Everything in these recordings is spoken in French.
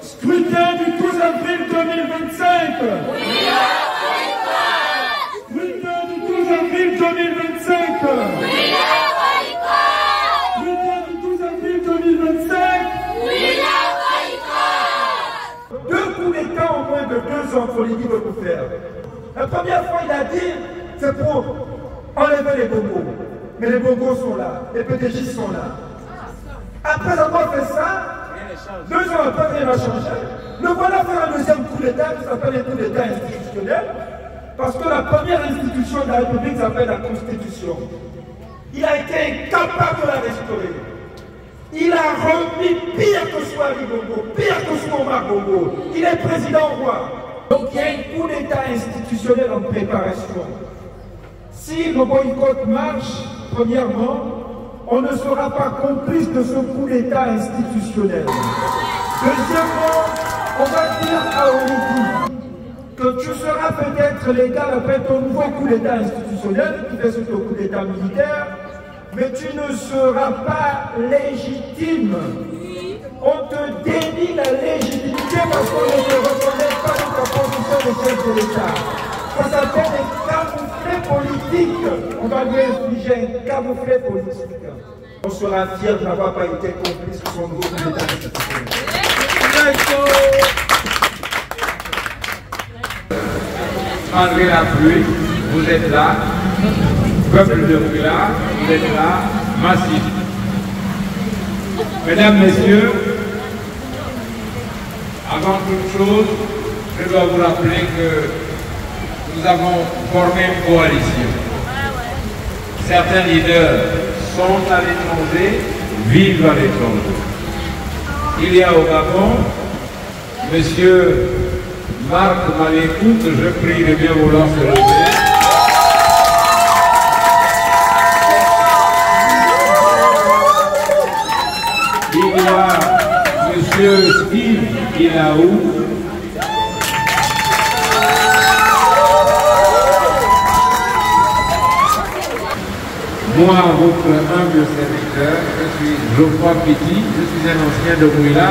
Scrutin du 12 avril 2025. Oui à boycott. Scrutin du 12 avril 2025. Oui à boycott. Scrutin du 12 avril 2025. Oui à boycott. 2 coups d'État en moins de 2 ans pour les veut nous faire. La première fois, il a dit, c'est pour enlever les bongos. Mais les bongos sont là, les PDG sont là. Après avoir fait ça, 2 ans après, rien n'a changé. Le voilà faire un deuxième coup d'État qui s'appelle un coup d'État institutionnel, parce que la première institution de la République s'appelle la Constitution. Il a été incapable de la restaurer. Il a remis pire que soit Ali Bongo, pire que soit Omar Bongo. Il est président roi. Donc il y a un coup d'État institutionnel en préparation. Si le boycott marche, premièrement, on ne sera pas complice de ce coup d'État institutionnel. Deuxièmement, on va dire à Olympi que tu seras peut-être légal après ton nouveau coup d'État institutionnel, qui fait suite au coup d'État militaire, mais tu ne seras pas légitime. On te dénie la légitimité parce qu'on ne te reconnaît pas dans ta position de chef de l'État. Ça s'appelle des camouflés politiques. On va lui infliger un camouflet politique. On sera fier de n'avoir pas été complice de son nouveau coup d'État institutionnel. Malgré la pluie, vous êtes là. Peuple de Mouila, vous êtes là, massif. Mesdames, Messieurs, avant toute chose, je dois vous rappeler que nous avons formé une coalition. Certains leaders sont à l'étranger, vivent à l'étranger. Il y a au Gabon, Monsieur Marc Malécoute, je prie de bien vouloir se lever. Il y a Monsieur Steve Ilaou. Moi, votre humble serviteur, je suis Geoffroy Petit, je suis un ancien de Mouila.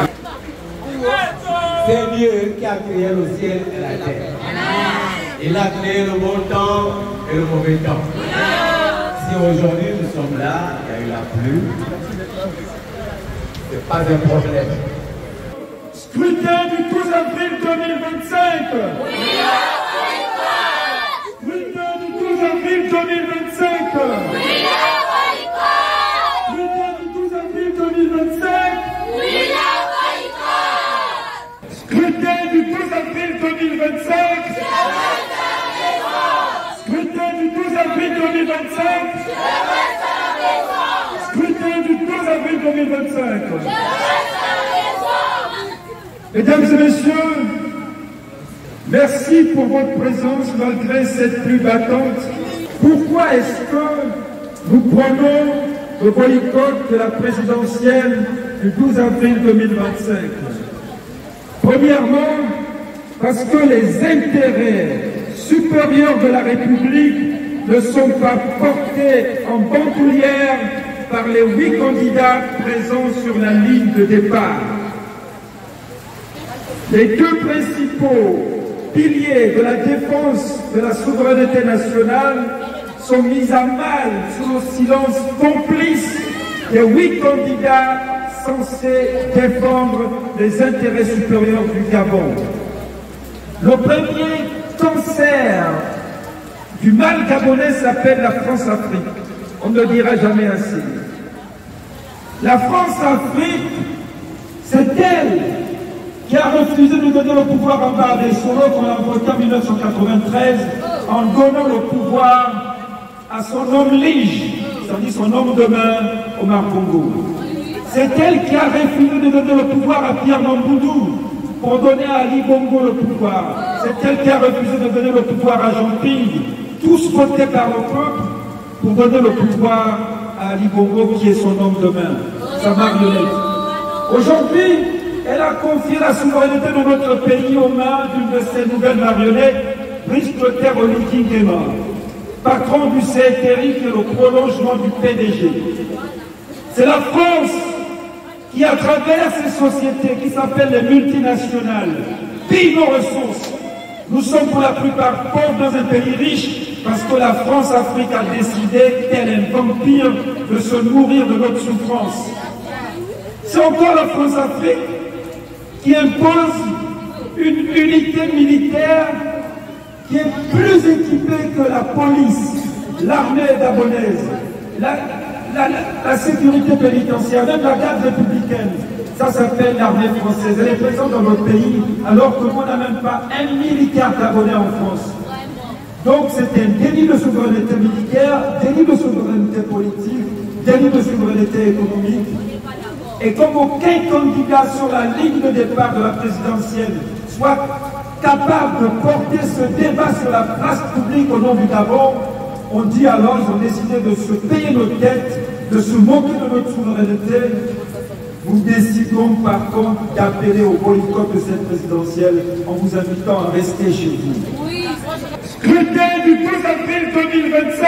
C'est Dieu qui a créé le ciel et la terre. Il a créé le bon temps et le mauvais temps. Si aujourd'hui nous sommes là, il y a eu la pluie, ce n'est pas un problème. Scrutin du 12 avril 2025. Oui à boycott. Scrutin du 12 avril 2025. Oui à boycott. Scrutin du 12 avril 2025. Oui à boycott. Scrutin du 12 avril 2025. Scrutin du 12 avril 2025. Scrutin du 12 avril 2025. Mesdames et messieurs, merci pour votre présence malgré cette pluie battante. Pourquoi est-ce que nous prenons le boycott de la présidentielle du 12 avril 2025? Premièrement, parce que les intérêts supérieurs de la République ne sont pas portés en bandoulière par les 8 candidats présents sur la ligne de départ. Les 2 principaux piliers de la défense de la souveraineté nationale sont mis à mal sous le silence complice des 8 candidats censés défendre les intérêts supérieurs du Gabon. Le premier cancer du mal gabonais s'appelle la France-Afrique. On ne le dira jamais assez. La France-Afrique, c'est elle qui a refusé de donner le pouvoir à Bardé Solo qu'on a voté en 1993 en donnant le pouvoir à son homme lige, c'est-à-dire son homme de main, Omar Bongo. C'est elle qui a refusé de donner le pouvoir à Pierre Mamboudou pour donner à Ali Bongo le pouvoir. C'est elle qui a refusé de donner le pouvoir à Jean Ping, tous votés par le peuple, pour donner le pouvoir à Ali Bongo qui est son homme de main, sa marionnette. Aujourd'hui, elle a confié la souveraineté de notre pays aux mains d'une de ses nouvelles marionnettes, Brice Clotaire Olinki Nguema, patron du CETERI qui est le prolongement du PDG. C'est la France qui, à travers ces sociétés qui s'appellent les multinationales, pillent nos ressources. Nous sommes pour la plupart pauvres dans un pays riche parce que la France-Afrique a décidé, tel un vampire, de se nourrir de notre souffrance. C'est encore la France-Afrique qui impose une unité militaire qui est plus équipée que la police, l'armée gabonaise, la sécurité pénitentiaire, même la garde républicaine. Ça s'appelle l'armée française. Elle est présente dans notre pays, alors que l'on n'a même pas un militaire gabonais en France. Donc c'est un déni de souveraineté militaire, déni de souveraineté politique, déni de souveraineté économique. Et comme aucun candidat sur la ligne de départ de la présidentielle soit capable de porter ce débat sur la place publique au nom du Gabon, on dit alors qu'ils ont décidé de se payer nos dettes, de se moquer de notre souveraineté. Nous décidons par contre d'appeler au boycott de cette présidentielle en vous invitant à rester chez vous. Oui. Scrutin du 12 avril 2025.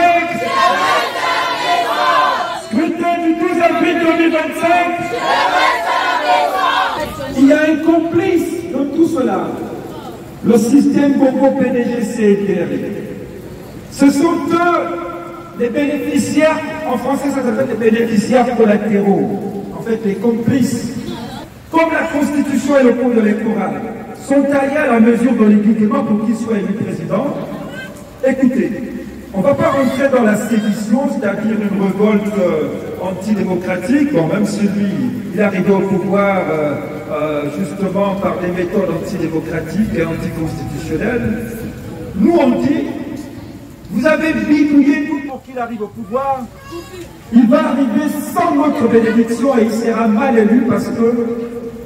Scrutin du 12 avril 2025. Il y a un complice de tout cela. Le système Congo-PDG-CDR. Ce sont eux les bénéficiaires, en français ça s'appelle les bénéficiaires collatéraux. En fait, les complices, comme la Constitution et le code électoral, sont taillés à la mesure de l'équipement pour qu'il soit élu président. Écoutez, on ne va pas rentrer dans la sédition, c'est-à-dire une révolte antidémocratique. Bon, même si lui, il est arrivé au pouvoir justement par des méthodes antidémocratiques et anticonstitutionnelles. Nous, on dit, vous avez bidouillé tout pour qu'il arrive au pouvoir. Il va arriver sans notre bénédiction et il sera mal élu parce que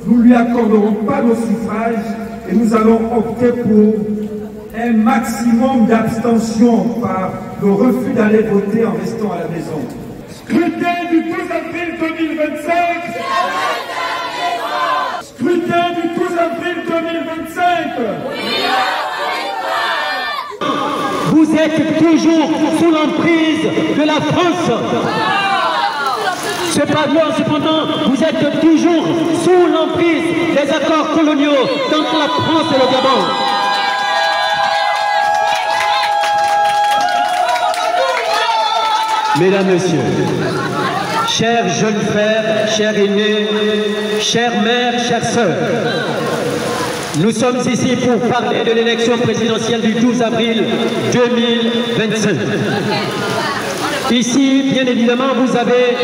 nous ne lui accorderons pas nos suffrages et nous allons opter pour un maximum d'abstention par le refus d'aller voter en restant à la maison. Scrutin du 12 avril 2025. Scrutin du 12 avril 2025. Vous êtes toujours sous l'emprise de la France. Cependant, vous êtes toujours sous l'emprise des accords coloniaux entre la France et le Gabon. Mesdames, Messieurs, chers jeunes frères, chers aînés, chères mères, chères sœurs, nous sommes ici pour parler de l'élection présidentielle du 12 avril 2025. Ici, bien évidemment, vous avez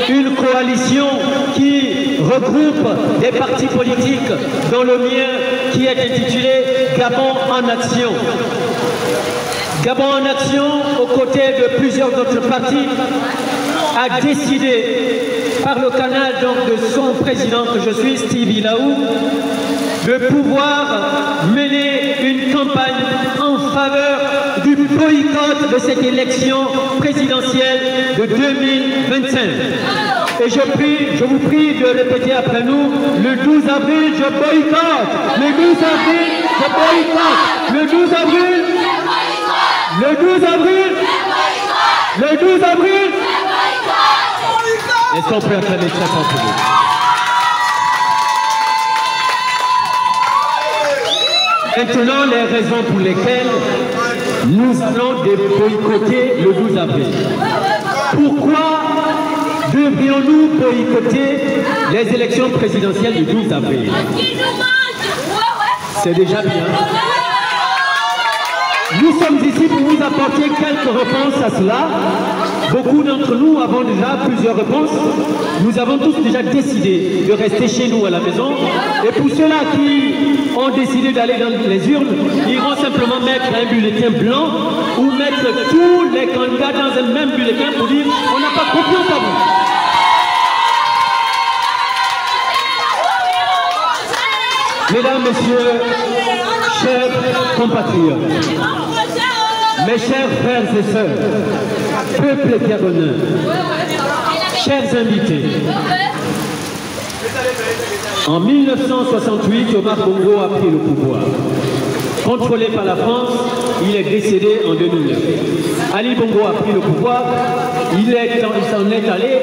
une coalition qui regroupe des partis politiques, dont le mien qui est intitulé Gabon en Action. Gabon en Action, aux côtés de plusieurs autres partis, a décidé, par le canal donc, de son président que je suis, Stevie Laou, de pouvoir mener une campagne en faveur du boycott de cette élection présidentielle de 2025. Et je vous prie de répéter après nous, le 12 avril, je boycotte. Le 12 avril, je boycotte. Le 12 avril, le 12 avril, le 12 avril. Est-ce qu'on peut acclamer très fort pour vous? Maintenant, les raisons pour lesquelles nous allons boycotter le 12 avril. Pourquoi devrions-nous boycotter les élections présidentielles du 12 avril? C'est déjà bien. Nous sommes ici pour vous apporter quelques réponses à cela. Beaucoup d'entre nous avons déjà plusieurs réponses. Nous avons tous déjà décidé de rester chez nous à la maison. Et pour ceux-là qui ont décidé d'aller dans les urnes, ils vont simplement mettre un bulletin blanc ou mettre tous les candidats dans un même bulletin pour dire on n'a pas confiance à vous. Mesdames, Messieurs, chers compatriotes, mes chers frères et sœurs, peuple gabonais, chers invités, en 1968, Omar Bongo a pris le pouvoir. Contrôlé par la France, il est décédé en 2009. Ali Bongo a pris le pouvoir, il s'en est allé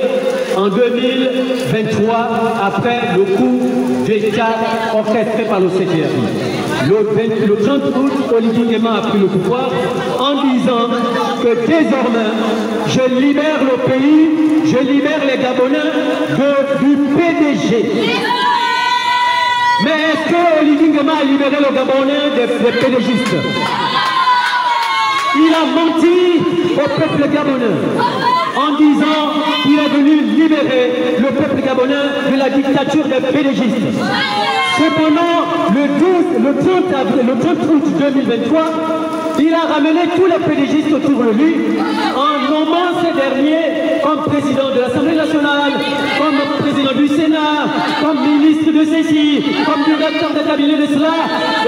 en 2023 après le coup d'État orchestré par le CDRI. Le 30 août, Oligui Nguema a pris le pouvoir en disant que désormais, je libère le pays, je libère les Gabonais du PDG. Mais est-ce que Oligui Nguema a libéré le Gabonais des PDGistes? Il a menti au peuple gabonais en disant qu'il est venu libérer le peuple gabonais de la dictature des PDGistes. Cependant, le 30 août 2023, il a ramené tous les PDGistes autour de lui en nommant ces derniers comme président de l'Assemblée nationale, comme président du Sénat, comme ministre de ceci, comme directeur de cabinet de cela.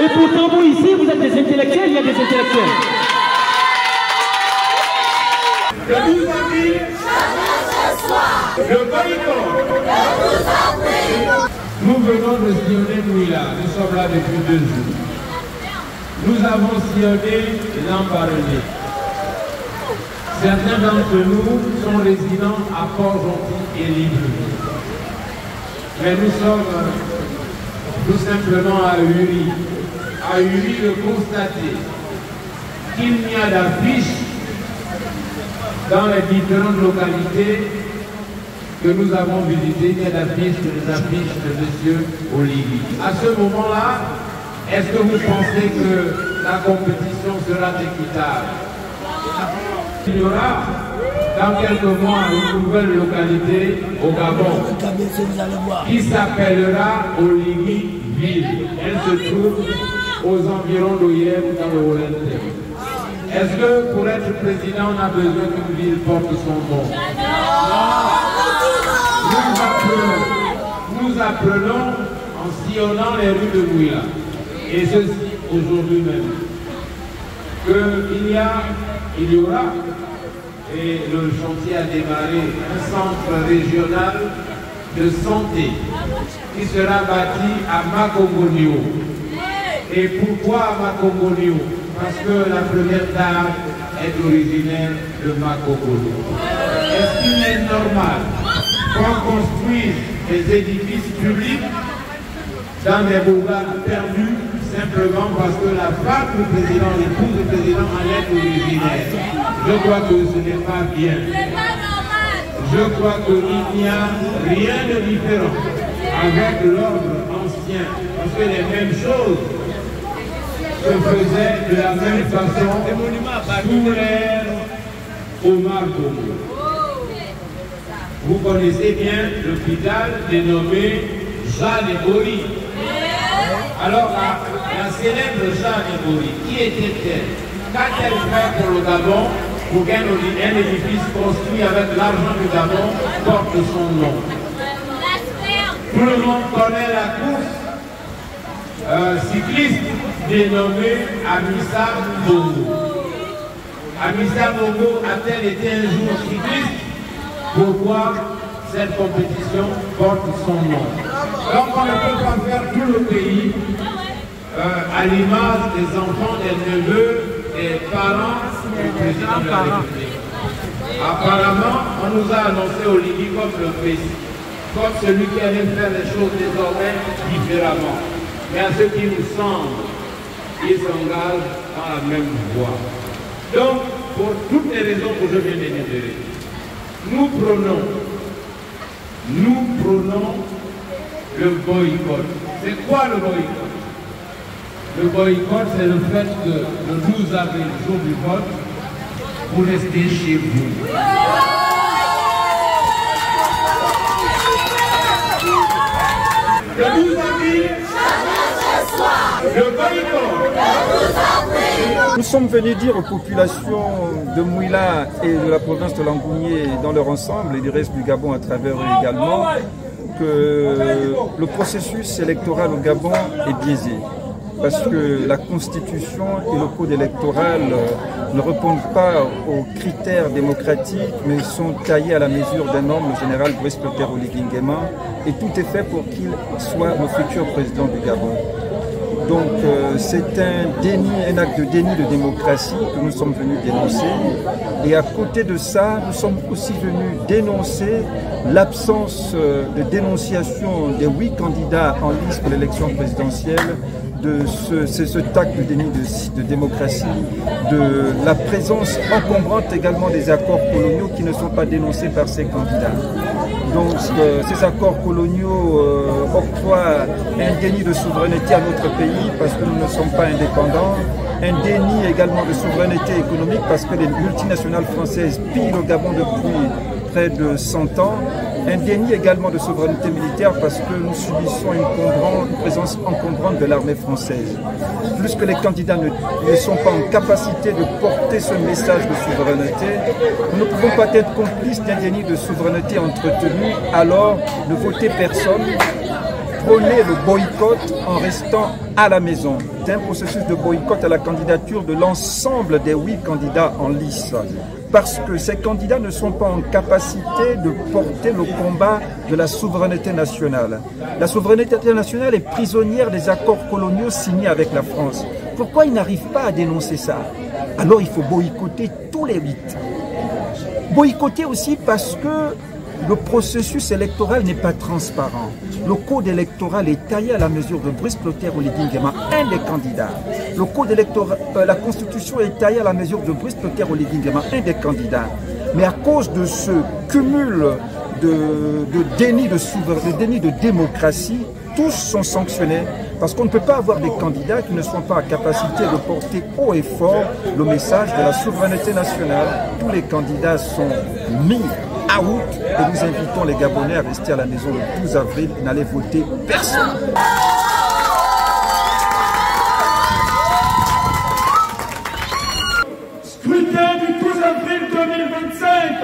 Et pourtant, vous ici, vous êtes des intellectuels, il y a des intellectuels. Je vous invite, le boycott. Nous venons de sillonner Mouila, nous sommes là depuis 2 jours. Nous avons sillonné l'Ambaréné. Certains d'entre nous sont résidents à Port-Gentil et Libreville. Mais nous sommes tout simplement à Uri. À Uri de constater qu'il n'y a d'affiches dans les différentes localités que nous avons visitées, il y a d'affiches que les affiches de M. Oligui. À ce moment-là, est-ce que vous pensez que la compétition sera équitable? Il y aura dans quelques mois une nouvelle localité au Gabon qui s'appellera Oligui-Ville. Elle se trouve aux environs d'Oyem dans le Hollandais. Est-ce que pour être président, on a besoin qu'une ville porte son nom? Nous apprenons en sillonnant les rues de Mouila, et ceci aujourd'hui même, qu'il y aura, et le chantier a démarré, un centre régional de santé qui sera bâti à Makogonio. Et pourquoi à Makogonio? Parce que la première dame est originaire de Makogonio. Est-ce qu'il est normal qu'on construise des édifices publics dans des bourgades perdues simplement parce que la femme du président, l'épouse du président en est originaire? Je crois que ce n'est pas bien. Je crois qu'il n'y a rien de différent avec l'ordre ancien, parce que les mêmes choses se faisaient de la même façon sous l'ère Omar Bongo. Vous connaissez bien l'hôpital dénommé Jeanne Ebori. Alors la célèbre Jeanne Ebori, qui était-elle? Qu'a-t-elle fait pour le Gabon pour qu'un édifice construit avec l'argent du Gabon porte son nom? Tout le monde connaît la course cycliste dénommée Amissa Bongo. Amissa Bongo a-t-elle été un jour cycliste? Pourquoi cette compétition porte son nom? Donc on ne peut pas faire tout le pays à l'image des enfants, des neveux, des parents du président de la République. Apparemment, on nous a annoncé Oligui comme le Messie, comme celui qui allait faire les choses désormais différemment. Mais à ce qui nous semble, il s'engage dans la même voie. Donc, pour toutes les raisons que je viens d'énumérer, nous prônons le boycott. C'est quoi le boycott? Le boycott, c'est le fait que le 12 avril, jour du vote, vous restez chez vous. Le 12 avril, le boycott. Nous sommes venus dire aux populations de Mouila et de la province de Langounié dans leur ensemble et du reste du Gabon à travers eux également que le processus électoral au Gabon est biaisé. Parce que la Constitution et le Code électoral ne répondent pas aux critères démocratiques, mais sont taillés à la mesure d'un homme, le général Brice Oligui Nguema, et tout est fait pour qu'il soit le futur président du Gabon. Donc c'est un acte de déni de démocratie que nous sommes venus dénoncer. Et à côté de ça, nous sommes aussi venus dénoncer l'absence de dénonciation des 8 candidats en liste pour l'élection présidentielle, de ce acte de déni de démocratie, de la présence encombrante également des accords coloniaux qui ne sont pas dénoncés par ces candidats. Donc ces accords coloniaux octroient un déni de souveraineté à notre pays parce que nous ne sommes pas indépendants, un déni également de souveraineté économique parce que les multinationales françaises pillent le Gabon depuis près de 100 ans, un déni également de souveraineté militaire parce que nous subissons une présence encombrante de l'armée française. Plus que les candidats ne sont pas en capacité de porter ce message de souveraineté, nous ne pouvons pas être complices d'un déni de souveraineté entretenu, alors ne votez personne, prônez le boycott en restant à la maison. C'est un processus de boycott à la candidature de l'ensemble des 8 candidats en lice. Parce que ces candidats ne sont pas en capacité de porter le combat de la souveraineté nationale. La souveraineté nationale est prisonnière des accords coloniaux signés avec la France. Pourquoi ils n'arrivent pas à dénoncer ça? Alors il faut boycotter tous les 8. Boycotter aussi parce que le processus électoral n'est pas transparent. Le code électoral est taillé à la mesure de Brice Clotaire Oligui-Nguema, un des candidats. Le code électoral, la constitution est taillée à la mesure de Brice Clotaire Oligui-Nguema, un des candidats. Mais à cause de ce cumul de déni de souveraineté, de déni de démocratie, tous sont sanctionnés parce qu'on ne peut pas avoir des candidats qui ne sont pas en capacité de porter haut et fort le message de la souveraineté nationale. Tous les candidats sont mis à out et nous invitons les Gabonais à rester à la maison le 12 avril et n'aller voter personne. Scrutin du 12 avril 2025.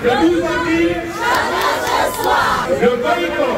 Le 12 avril, le boycott.